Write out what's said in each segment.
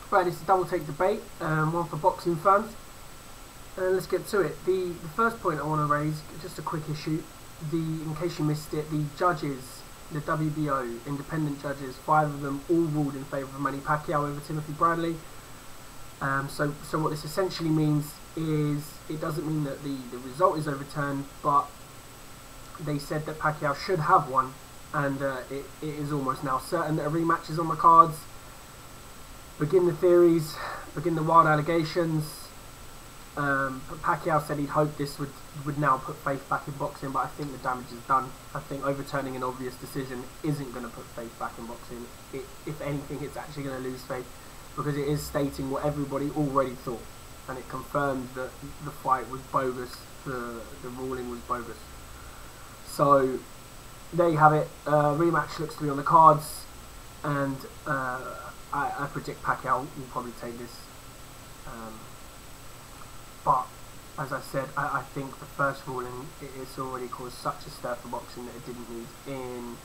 Right, this is Double Take Debate, one for boxing fans. Let's get to it. The first point I want to raise, just a quick issue. In case you missed it, the judges, the WBO independent judges, 5 of them all ruled in favour of Manny Pacquiao over Timothy Bradley. So what this essentially means is it doesn't mean that the result is overturned, but they said that Pacquiao should have won, and it is almost now certain that a rematch is on the cards. Begin the theories, begin the wild allegations. Pacquiao said he'd hoped this would now put faith back in boxing, but I think the damage is done. I think overturning an obvious decision isn't going to put faith back in boxing. If anything, it's actually going to lose faith, because it is stating what everybody already thought, and it confirmed that the fight was bogus, the ruling was bogus. So there you have it. Rematch looks to be on the cards, and I predict Pacquiao will probably take this. But as I said, I think the first ruling, it's already caused such a stir for boxing that it didn't need in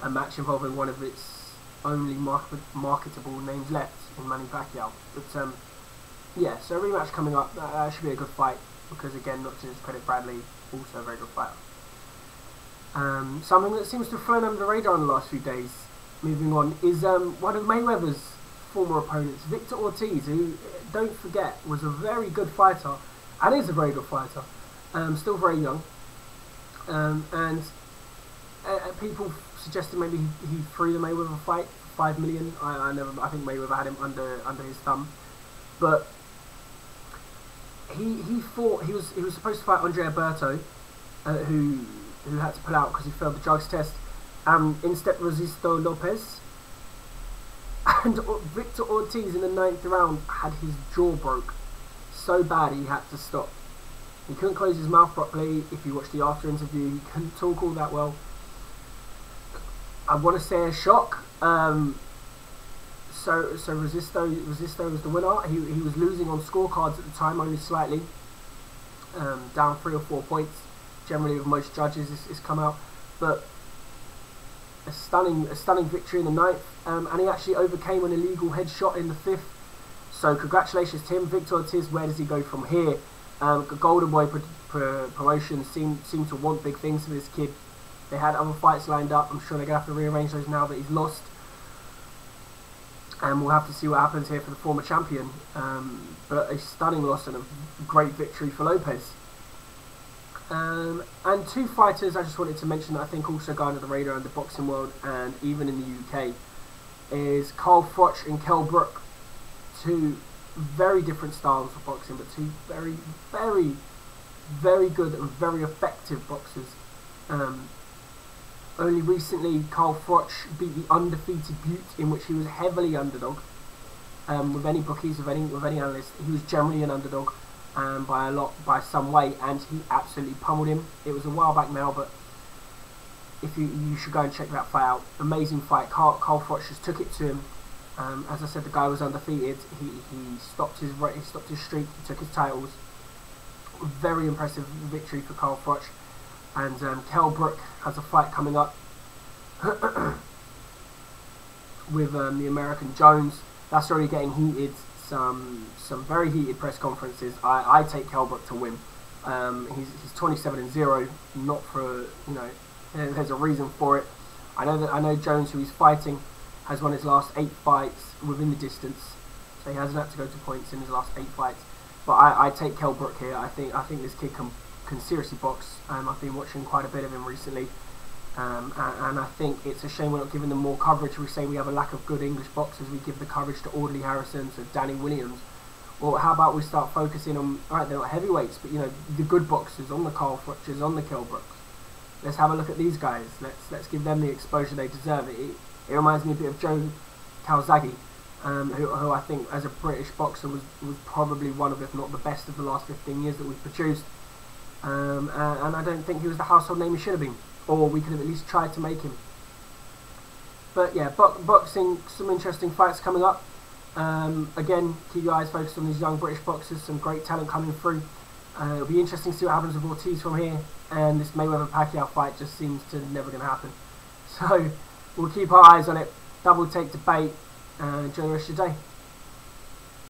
a match involving one of its only marketable names left in Manny Pacquiao. But yeah, so a rematch coming up. That should be a good fight, because again, not to discredit Bradley, also a very good fighter. Something that seems to have flown under the radar in the last few days, moving on, is one of Mayweather's former opponents, Victor Ortiz, who, don't forget, was a very good fighter, and is a very good fighter, still very young, and people suggested maybe he threw the Mayweather fight for $5 million. I think Mayweather had him under his thumb, but he fought. He was supposed to fight Andre Alberto, who had to pull out because he failed the drugs test. In stepped Rosesito Lopez, and Victor Ortiz in the 9th round had his jaw broke so bad he had to stop. He couldn't close his mouth properly. If you watch the after interview, he couldn't talk all that well. I want to say a shock. So Rosesito was the winner. He was losing on scorecards at the time, only slightly, down 3 or 4 points. Generally, with most judges, it's come out, but a stunning victory in the 9th, and he actually overcame an illegal headshot in the 5th. So congratulations to him. Victor Ortiz, where does he go from here? Golden Boy promotion seem to want big things for this kid. They had other fights lined up. I'm sure they're going to have to rearrange those now that he's lost. And we'll have to see what happens here for the former champion. But a stunning loss and a great victory for Lopez. And 2 fighters I just wanted to mention that I think also go under the radar in the boxing world and even in the UK is Froch and Kell Brook. 2 very different styles of boxing, but 2 very, very, very good and very effective boxers. Only recently, Froch beat the undefeated Butte, in which he was heavily underdog. With any bookies, with any analyst, he was generally an underdog. By some way, and he absolutely pummeled him. It was a while back now, but if you should go and check that fight out. Amazing fight. Froch just took it to him. As I said, the guy was undefeated. He stopped his streak. He took his titles. Very impressive victory for Froch. And Kell Brook has a fight coming up with the American Jones. That's already getting heated. Some very heated press conferences. I take Kell Brook to win. He's 27-0. Not for, there's a reason for it. I know Jones, who he's fighting, has won his last 8 fights within the distance, so he hasn't had to go to points in his last 8 fights. But I take Kell Brook here. I think this kid can seriously box. I've been watching quite a bit of him recently. And I think it's a shame we're not giving them more coverage. We say we have a lack of good English boxers. We give the coverage to Audley Harrison, to Danny Williams. Or how about we start focusing on, alright, they're not heavyweights, but the good boxers, on the Froches, on the Kell Brooks. Let's have a look at these guys. Let's give them the exposure they deserve. It reminds me a bit of Joe Calzaghe, who I think as a British boxer was probably one of, if not the best of the last 15 years that we've produced. And I don't think he was the household name he should have been. Or we could have at least tried to make him. But yeah, boxing, some interesting fights coming up. Again, keep your eyes focused on these young British boxers, some great talent coming through. It'll be interesting to see what happens with Ortiz from here, and this Mayweather-Pacquiao fight just seems to never going to happen. So we'll keep our eyes on it. Double Take Debate, and enjoy the rest of your day.